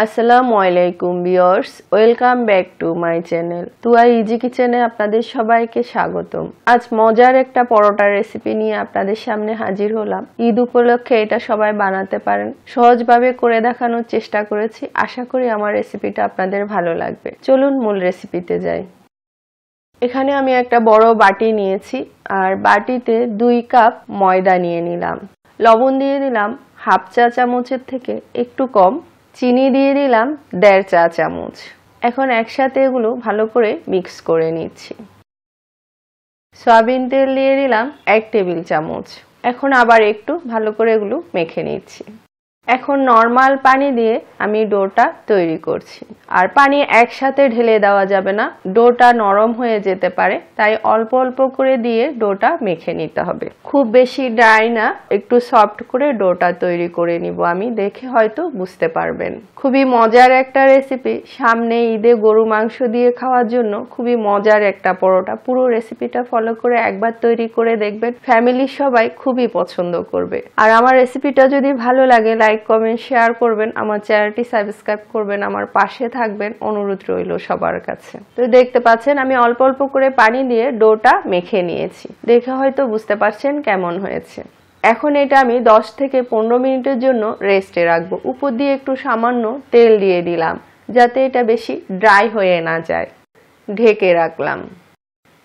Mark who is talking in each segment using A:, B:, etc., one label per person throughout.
A: আসসালামু আলাইকুম viewers, welcome back to my channel Tuya easy কিচেনে আপনাদের সবাইকে স্বাগতম। আজ মজার একটা পরোটার রেসিপি নিয়ে আপনাদের সামনে হাজির হলাম। ঈদ উপলক্ষে এটা সবাই বানাতে পারেন, সহজভাবে করে দেখানোর চেষ্টা করেছি। আশা করি আমার রেসিপিটা আপনাদের ভালো লাগবে। চলুন মূল রেসিপিতে যাই। এখানে আমি একটা বড় বাটি নিয়েছি আর বাটিতে 2 কাপ ময়দা নিয়ে নিলাম। লবণ দিয়ে দিলাম হাফ চা চামচের থেকে একটু কম, চিনি দিয়ে দিলাম 1.5 চা চামচ। এখন একসাথে এগুলো ভালো করে মিক্স করে নিচ্ছি। সয়াবিন তেল দিয়ে দিলাম 1 টেবিল চামচ। এখন আবার একটু ভালো করে এগুলো মেখে নিচ্ছি। এখন নরমাল পানি দিয়ে আমি ডোটা তৈরি করছি, আর পানি একসাথে ঢেলে দেওয়া যাবে না, ডোটা নরম হয়ে যেতে পারে, তাই অল্প অল্প করে দিয়ে ডোটা মেখে নিতে হবে। খুব বেশি ড্রাই না, একটু সফট করে ডোটা তৈরি করে নিব আমি, দেখে হয়তো বুঝতে পারবেন। খুবই মজার একটা রেসিপি, সামনে ঈদে গরু মাংস দিয়ে খাওয়ার জন্য খুবই মজার একটা পরোটা। পুরো রেসিপিটা ফলো করে একবার তৈরি করে দেখবেন, ফ্যামিলির সবাই খুবই পছন্দ করবে। আর আমার রেসিপিটা যদি ভালো লাগে লাইক কমেন্ট শেয়ার করবেন, আমার চ্যানেলটি সাবস্ক্রাইব করবেন, আমার পাশে থাকবেন, অনুরোধ রইল সবার কাছে। তো দেখতে পাচ্ছেন আমি অল্প অল্প করে পানি দিয়ে ডোটা মেখে নিয়েছি, দেখে হয়তো বুঝতে পারছেন কেমন হয়েছে। এখন এটা আমি 10 থেকে 15 মিনিটের জন্য রেস্টে রাখবো। উপর দিয়ে একটু সামান্য তেল দিয়ে দিলাম যাতে এটা বেশি ড্রাই হয়ে না যায়। ঢেকে রাখলাম।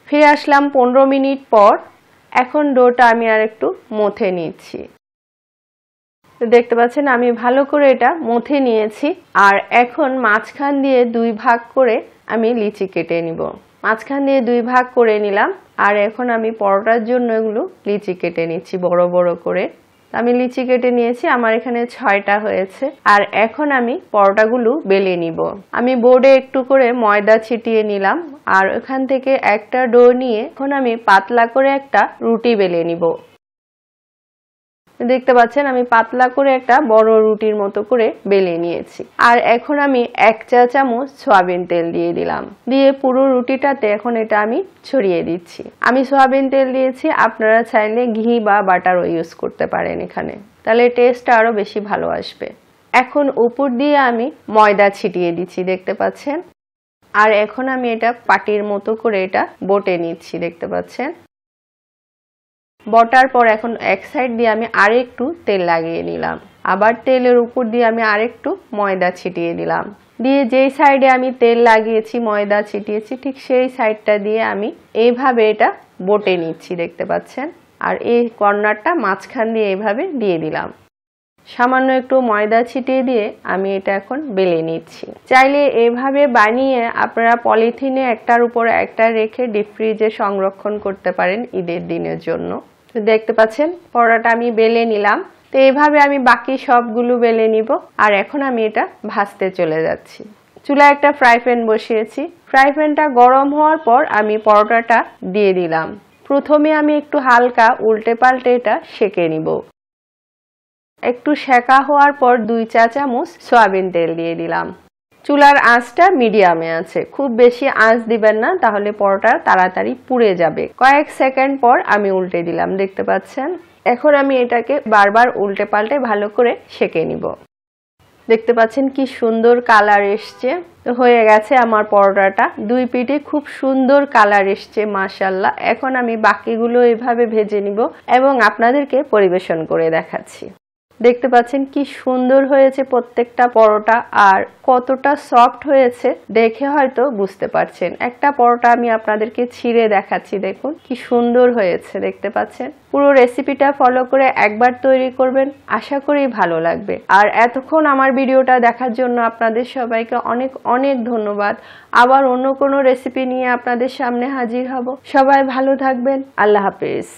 A: ফিরে আসলাম 15 মিনিট পর। এখন ডোটা আমি আর একটু মথে নিচ্ছি। দেখতে পাচ্ছেন আমি ভালো করে এটা মথে নিয়েছি। আর এখন মাঝখান দিয়ে 2 ভাগ করে আমি লিচি কেটে নিব। মাঝখান দিয়ে 2 ভাগ করে নিলাম। আর এখন আমি পরোটার জন্য এগুলো লিচি কেটে নিচ্ছি বড় বড় করে। আমি লিচি কেটে নিয়েছি, আমার এখানে 6টা হয়েছে। আর এখন আমি পরোটাগুলো বেলে নিব। আমি বোর্ডে একটু করে ময়দা ছিটিয়ে নিলাম, আর ওখান থেকে একটা ডো নিয়ে এখন আমি পাতলা করে একটা রুটি বেলে নিব। দেখতে পাচ্ছেন আমি পাতলা করে একটা বড় রুটির মতো করে বেলে নিয়েছি। আর এখন আমি 1 চা চামচ সয়াবিন তেল দিয়ে দিলাম, দিয়ে পুরো রুটিটাতে এখন এটা আমি ছড়িয়ে দিচ্ছি। আমি সয়াবিন তেল দিয়েছি, আপনারা চাইলে ঘি বা বাটারও ইউজ করতে পারেন এখানে, তাহলে টেস্টটা আরো বেশি ভালো আসবে। এখন উপর দিয়ে আমি ময়দা ছিটিয়ে দিচ্ছি, দেখতে পাচ্ছেন। আর এখন আমি এটা পাটির মতো করে এটা বটে নিচ্ছি, দেখতে পাচ্ছেন। বটার পর এখন এক সাইড দিয়ে আমি আরেকটু তেল লাগিয়ে নিলাম, আবার তেলের উপর দিয়ে আমি আরেকটু ময়দা ছিটিয়ে দিলাম, দিয়ে যেই সাইডে আমি তেল লাগিয়েছি ময়দা ছিটিয়েছি ঠিক সেই সাইডটা দিয়ে আমি এইভাবে এটা বটে নিচ্ছি, দেখতে পাচ্ছেন। আর এই কর্নারটা মাঝখান দিয়ে এইভাবে দিয়ে দিলাম। সামান্য একটু ময়দা ছিটিয়ে দিয়ে আমি এটা এখন বেলে নিচ্ছি। চাইলে এভাবে বানিয়ে আপনারা পলিথিনে একটার উপর একটা রেখে ডিপ ফ্রিজে সংরক্ষণ করতে পারেন ঈদের দিনের জন্য। তো দেখতে পাচ্ছেন পরোটাটা আমি বেলে নিলাম। তো এইভাবে আমি বাকি সবগুলো বেলে নিব। আর এখন আমি এটা ভাজতে চলে যাচ্ছি। চুলায় একটা ফ্রাই প্যান বসিয়েছি। ফ্রাই প্যানটা গরম হওয়ার পর আমি পরোটাটা দিয়ে দিলাম। প্রথমে আমি একটু হালকা উল্টে পাল্টে এটা সেঁকে নিব। একটু সেঁকা হওয়ার পর 2 চা চামচ সয়াবিন তেল দিয়ে দিলাম। চুলার আঁচটা মিডিয়ামে আছে, খুব বেশি আঁচ দিবেন না, তাহলে পরোটা তাড়াতাড়ি পুড়ে যাবে। কয়েক সেকেন্ড পর আমি উল্টে দিলাম, দেখতে পাচ্ছেন। এখন আমি এটাকে বারবার উল্টে পাল্টে ভালো করে সেঁকে নিব। দেখতে পাচ্ছেন কি সুন্দর কালার এসছে। হয়ে গেছে আমার পরোটাটা, 2 পিঠে খুব সুন্দর কালার এসছে মাশাআল্লাহ। এখন আমি বাকিগুলো এভাবে ভেজে নিব এবং আপনাদেরকে পরিবেশন করে দেখাচ্ছি। দেখতে পাচ্ছেন কি সুন্দর হয়েছে প্রত্যেকটা পরোটা, আর কতটা সফট হয়েছে দেখে হয়তো বুঝতে পারছেন। একটা পরোটা আমি আপনাদেরকে ছিঁড়ে দেখাচ্ছি, দেখুন কি সুন্দর হয়েছে, দেখতে পাচ্ছেন। পুরো রেসিপিটা ফলো করে একবার তৈরি করবেন, আশা করি ভালো লাগবে। আর এতক্ষণ আমার ভিডিওটা দেখার জন্য আপনাদের সবাইকে অনেক অনেক ধন্যবাদ। আবার অন্য কোনো রেসিপি নিয়ে আপনাদের সামনে হাজির হব। সবাই ভালো থাকবেন। আল্লাহ হাফেজ।